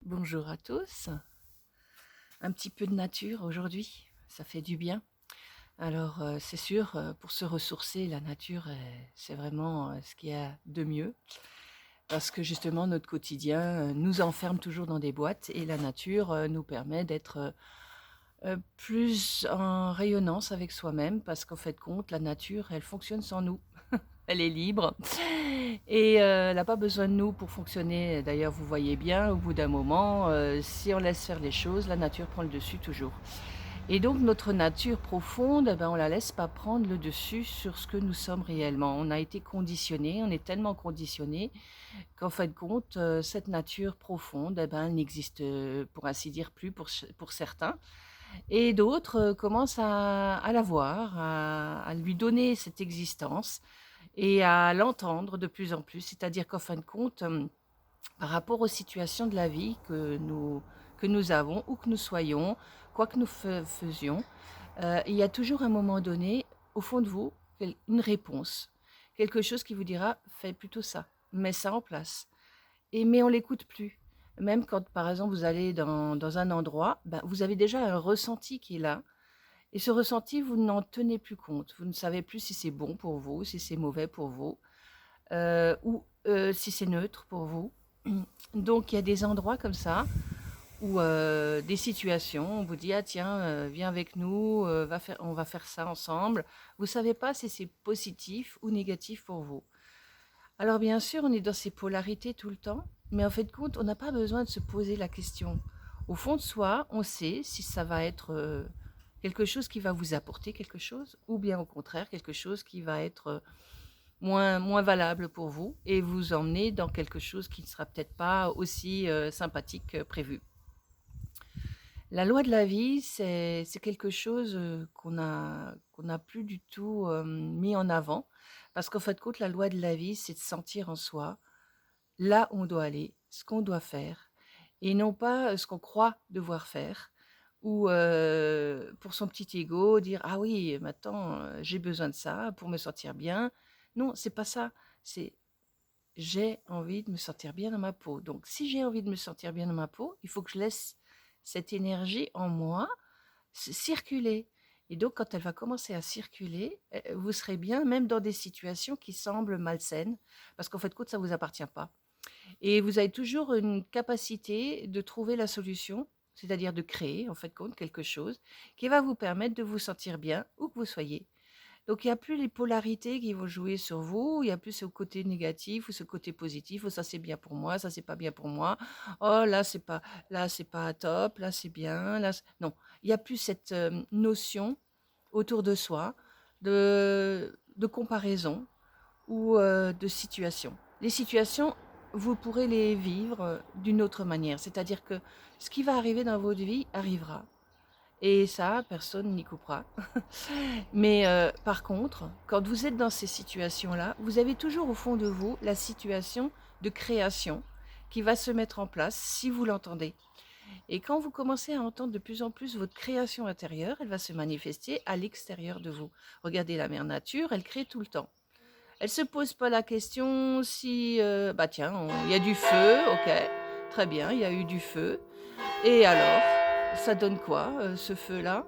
Bonjour à tous. Un petit peu de nature aujourd'hui, ça fait du bien. Alors, c'est sûr, pour se ressourcer, la nature, c'est vraiment, ce qu'il y a de mieux. Parce que justement notre quotidien, nous enferme toujours dans des boîtes et la nature, nous permet d'être, plus en rayonnance avec soi-même parce qu'en fait de compte, la nature, elle fonctionne sans nous. Elle est libre et elle a pas besoin de nous pour fonctionner. D'ailleurs, vous voyez bien, au bout d'un moment, si on laisse faire les choses, la nature prend le dessus toujours. Et donc notre nature profonde, eh ben, on la laisse pas prendre le dessus sur ce que nous sommes réellement. On a été conditionnés, on est tellement conditionnés qu'en fin de compte, cette nature profonde, eh ben, elle n'existe, pour ainsi dire, plus pour certains et d'autres, commencent à la voir, à lui donner cette existence et à l'entendre de plus en plus. C'est-à-dire qu'en fin de compte, par rapport aux situations de la vie que nous avons, où que nous soyons, quoi que nous faisions, il y a toujours un moment donné, au fond de vous, une réponse. Quelque chose qui vous dira: «Fais plutôt ça, mets ça en place». Mais on l'écoute plus. Même quand, par exemple, vous allez dans un endroit, ben, vous avez déjà un ressenti qui est là et ce ressenti, vous n'en tenez plus compte. Vous ne savez plus si c'est bon pour vous, si c'est mauvais pour vous, ou si c'est neutre pour vous. Donc il y a des endroits comme ça où, des situations, on vous dit: «Ah tiens, viens avec nous, on va faire ça ensemble». Vous savez pas si c'est positif ou négatif pour vous. Alors bien sûr, on est dans ces polarités tout le temps, mais en fait de compte, on n'a pas besoin de se poser la question. Au fond de soi, on sait si ça va être, quelque chose qui va vous apporter quelque chose ou bien au contraire quelque chose qui va être, moins valable pour vous et vous emmener dans quelque chose qui ne sera peut-être pas aussi, sympathique que prévu. La loi de la vie, c'est quelque chose, qu'on a plus du tout, mis en avant parce qu'en fait de compte, la loi de la vie, c'est de sentir en soi là où on doit aller, ce qu'on doit faire et non pas, ce qu'on croit devoir faire ou, pour son petit ego dire: «Ah oui, maintenant, j'ai besoin de ça pour me sentir bien». Non, c'est pas ça. C'est: «J'ai envie de me sentir bien dans ma peau». Donc si j'ai envie de me sentir bien dans ma peau, il faut que je laisse cette énergie en moi circuler et donc quand elle va commencer à circuler, vous serez bien même dans des situations qui semblent malsaines parce qu'en fait de compte, ça vous appartient pas. Et vous avez toujours une capacité de trouver la solution, c'est-à-dire de créer, en fait, compte, quelque chose qui va vous permettre de vous sentir bien où que vous soyez. Donc il y a plus les polarités qui vont jouer sur vous, il y a plus ce côté négatif ou ce côté positif: «Oh ça c'est bien pour moi, ça c'est pas bien pour moi. Oh là c'est pas top, là c'est bien, là c» non, il y a plus cette, notion autour de soi de comparaison ou de situations. Les situations, vous pourrez les vivre, d'une autre manière. C'est-à-dire que ce qui va arriver dans votre vie arrivera et ça, personne n'y coupera. Mais par contre, quand vous êtes dans ces situations-là, vous avez toujours au fond de vous la situation de création qui va se mettre en place si vous l'entendez. Et quand vous commencez à entendre de plus en plus votre création intérieure, elle va se manifester à l'extérieur de vous. Regardez la mère nature, elle crée tout le temps. Elle se pose pas la question si, bah, tiens, on il y a du feu, OK, très bien, il y a eu du feu et alors? Ça donne quoi, ce feu-là?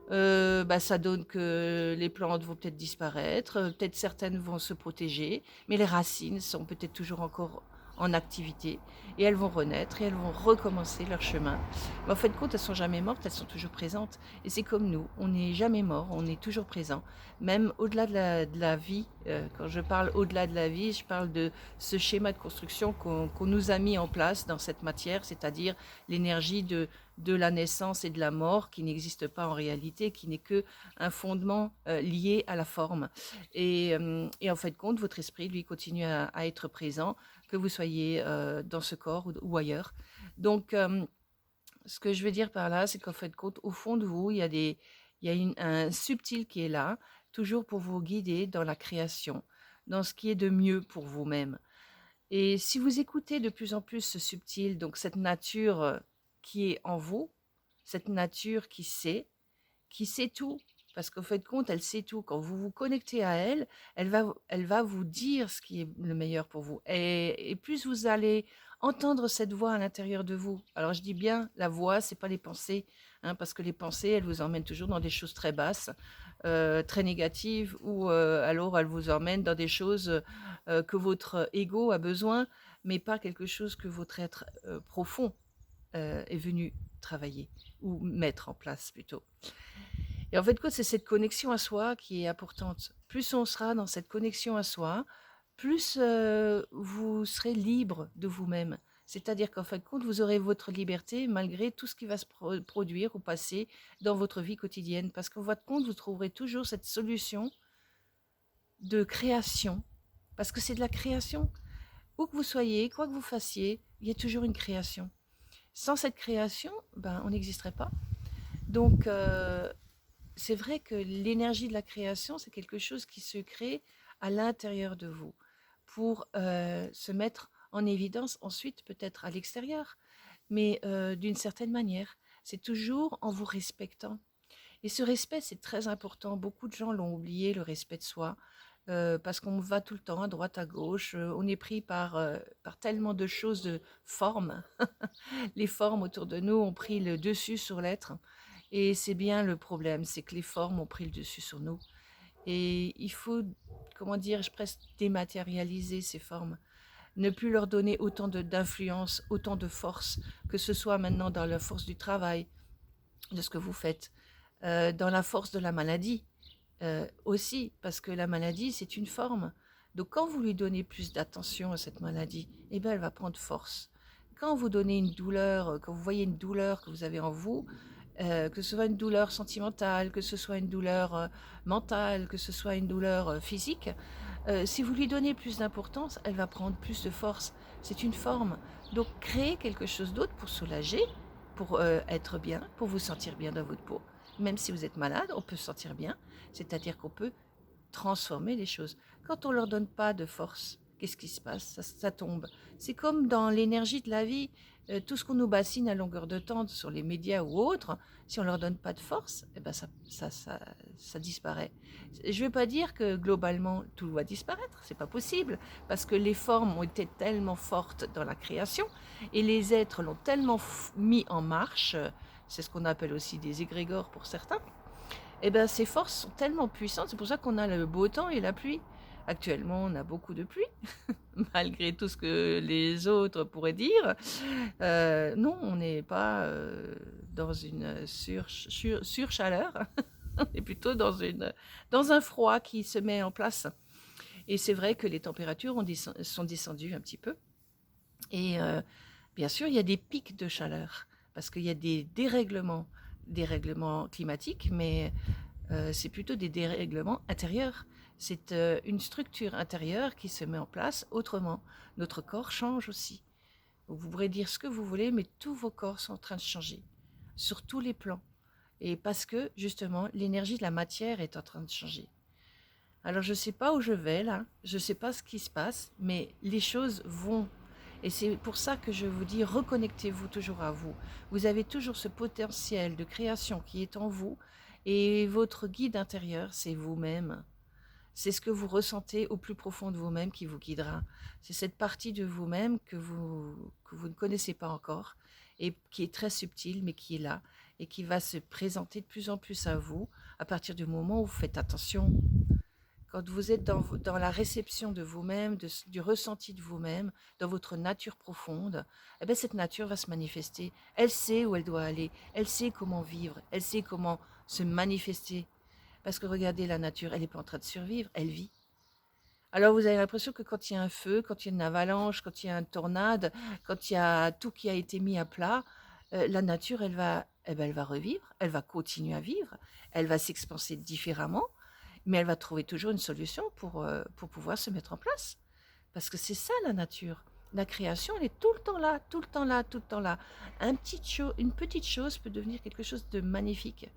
Bah, ça donne que les plantes vont peut-être disparaître, peut-être certaines vont se protéger, mais les racines sont peut-être toujours encore en activité et elles vont renaître et elles vont recommencer leur chemin. Mais en fait de compte, elles sont jamais mortes, elles sont toujours présentes et c'est comme nous, on n'est jamais mort, on est toujours présent. Même au-delà de la vie, quand je parle au-delà de la vie, je parle de ce schéma de construction qu'on nous a mis en place dans cette matière, c'est-à-dire l'énergie de la naissance et de la mort qui n'existe pas en réalité, qui n'est que un fondement, lié à la forme et en fait de compte, votre esprit, lui, continue à être présent, que vous soyez, dans ce corps ou ailleurs. Donc ce que je veux dire par là, c'est qu'en fait de compte, au fond de vous, il y a un subtil qui est là, toujours pour vous guider dans la création, dans ce qui est de mieux pour vous-même. Et si vous écoutez de plus en plus ce subtil, donc cette nature, qui est en vous, cette nature qui sait tout, parce qu'au fait de compte, elle sait tout. Quand vous vous connectez à elle, elle va vous dire ce qui est le meilleur pour vous et plus vous allez entendre cette voix à l'intérieur de vous. Alors je dis bien la voix, c'est pas les pensées, hein, parce que les pensées, elles vous emmènent toujours dans des choses très basses, très négatives, ou alors elles vous emmènent dans des choses que votre ego a besoin, mais pas quelque chose que votre être profond est venu travailler ou mettre en place plutôt. Et en fait, quoi, c'est cette connexion à soi qui est importante. Plus on sera dans cette connexion à soi, plus vous serez libre de vous-même. C'est-à-dire qu'en fin de compte, vous aurez votre liberté malgré tout ce qui va se produire ou passer dans votre vie quotidienne. Parce qu'en fin de compte, vous trouverez toujours cette solution de création. Parce que c'est de la création. Où que vous soyez, quoi que vous fassiez, il y a toujours une création. Sans cette création, ben, on n'existerait pas. Donc, c'est vrai que l'énergie de la création, c'est quelque chose qui se crée à l'intérieur de vous pour se mettre en évidence ensuite peut-être à l'extérieur, mais d'une certaine manière. C'est toujours en vous respectant. Et ce respect, c'est très important. Beaucoup de gens l'ont oublié, le respect de soi, parce qu'on va tout le temps à droite, à gauche. On est pris par tellement de choses, de formes. Les formes autour de nous ont pris le dessus sur l'être. Et c'est bien le problème, c'est que les formes ont pris le dessus sur nous. Et il faut, comment dire, presque dématérialiser ces formes. Ne plus leur donner autant d'influence, autant de force, que ce soit maintenant dans la force du travail, de ce que vous faites, dans la force de la maladie aussi, parce que la maladie, c'est une forme. Donc quand vous lui donnez plus d'attention à cette maladie, eh bien, elle va prendre force. Quand vous donnez une douleur, quand vous voyez une douleur que vous avez en vous, que ce soit une douleur sentimentale, que ce soit une douleur mentale, que ce soit une douleur physique, si vous lui donnez plus d'importance, elle va prendre plus de force. C'est une forme. Donc créez quelque chose d'autre pour soulager, pour être bien, pour vous sentir bien dans votre peau. Même si vous êtes malade, on peut se sentir bien. C'est-à-dire qu'on peut transformer les choses. Quand on ne leur donne pas de force, qu'est-ce qui se passe? Ça tombe. C'est comme dans l'énergie de la vie. Tout ce qu'on nous bassine à longueur de temps sur les médias ou autres, si on ne leur donne pas de force, eh ben ça disparaît. Je ne veux pas dire que globalement tout va disparaître, c'est pas possible, parce que les formes ont été tellement fortes dans la création et les êtres l'ont tellement mis en marche, c'est ce qu'on appelle aussi des égrégores pour certains, et ben ces forces sont tellement puissantes, c'est pour ça qu'on a le beau temps et la pluie. Actuellement, on a beaucoup de pluie, malgré tout ce que les autres pourraient dire. Non, on n'est pas dans une surchaleur, on est plutôt dans un froid qui se met en place. Et c'est vrai que les températures sont descendues un petit peu. Et bien sûr, il y a des pics de chaleur, parce qu'il y a des dérèglements climatiques, mais c'est plutôt des dérèglements intérieurs. C'est une structure intérieure qui se met en place autrement. Notre corps change aussi. Vous pourrez dire ce que vous voulez, mais tous vos corps sont en train de changer, sur tous les plans. Et parce que, justement, l'énergie de la matière est en train de changer. Alors, je ne sais pas où je vais, là. Je ne sais pas ce qui se passe, mais les choses vont. Et c'est pour ça que je vous dis, reconnectez-vous toujours à vous. Vous avez toujours ce potentiel de création qui est en vous. Et votre guide intérieur, c'est vous-même. C'est ce que vous ressentez au plus profond de vous-même qui vous guidera. C'est cette partie de vous-même que vous ne connaissez pas encore et qui est très subtile, mais qui est là et qui va se présenter de plus en plus à vous à partir du moment où vous faites attention. Quand vous êtes dans la réception de vous-même, du ressenti de vous-même, dans votre nature profonde, eh bien cette nature va se manifester. Elle sait où elle doit aller, elle sait comment vivre, elle sait comment se manifester. Parce que regardez, la nature, elle n'est pas en train de survivre, elle vit. Alors vous avez l'impression que quand il y a un feu, quand il y a une avalanche, quand il y a une tornade, quand il y a tout qui a été mis à plat, la nature, elle va revivre, elle va continuer à vivre, elle va s'expanser différemment, mais elle va trouver toujours une solution pour pouvoir se mettre en place. Parce que c'est ça la nature. La création, elle est tout le temps là, tout le temps là, tout le temps là. Une petite chose peut devenir quelque chose de magnifique.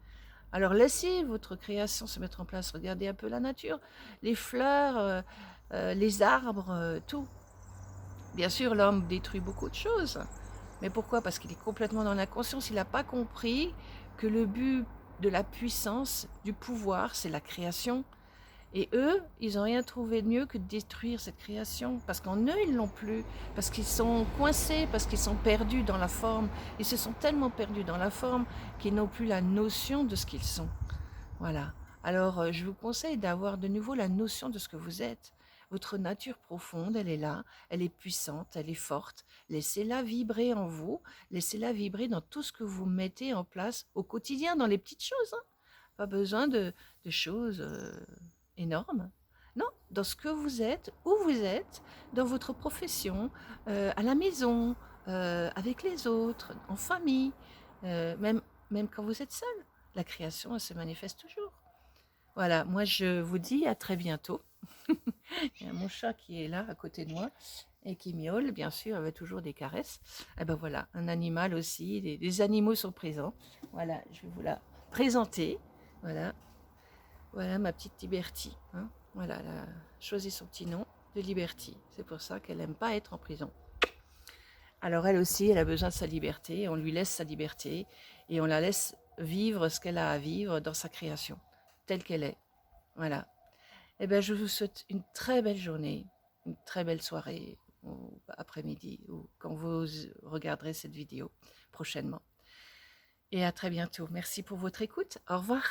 Alors laissez votre création se mettre en place. Regardez un peu la nature, les fleurs, les arbres, tout. Bien sûr, l'homme détruit beaucoup de choses. Mais pourquoi? Parce qu'il est complètement dans l'inconscience. Il n'a pas compris que le but de la puissance, du pouvoir, c'est la création. Et eux, ils n'ont rien trouvé de mieux que de détruire cette création. Parce qu'en eux, ils l'ont plus. Parce qu'ils sont coincés, parce qu'ils sont perdus dans la forme. Ils se sont tellement perdus dans la forme qu'ils n'ont plus la notion de ce qu'ils sont. Voilà. Alors, je vous conseille d'avoir de nouveau la notion de ce que vous êtes. Votre nature profonde, elle est là, elle est puissante, elle est forte. Laissez-la vibrer en vous, laissez-la vibrer dans tout ce que vous mettez en place au quotidien, dans les petites choses, hein. Pas besoin de choses énormes. Non, dans ce que vous êtes, où vous êtes, dans votre profession, à la maison, avec les autres, en famille, même quand vous êtes seul. La création, elle se manifeste toujours. Voilà, moi je vous dis à très bientôt. Il y a mon chat qui est là à côté de moi et qui miaule, bien sûr, avec toujours des caresses. Et ben voilà, un animal aussi, des animaux sont présents. Voilà, je vais vous la présenter. Voilà, voilà ma petite Liberty, hein. Voilà, elle a choisi son petit nom de Liberty. C'est pour ça qu'elle n'aime pas être en prison. Alors elle aussi, elle a besoin de sa liberté. On lui laisse sa liberté et on la laisse vivre ce qu'elle a à vivre dans sa création, telle qu'elle est. Voilà. Eh bien, je vous souhaite une très belle journée, une très belle soirée ou après-midi ou quand vous regarderez cette vidéo prochainement. Et à très bientôt. Merci pour votre écoute. Au revoir.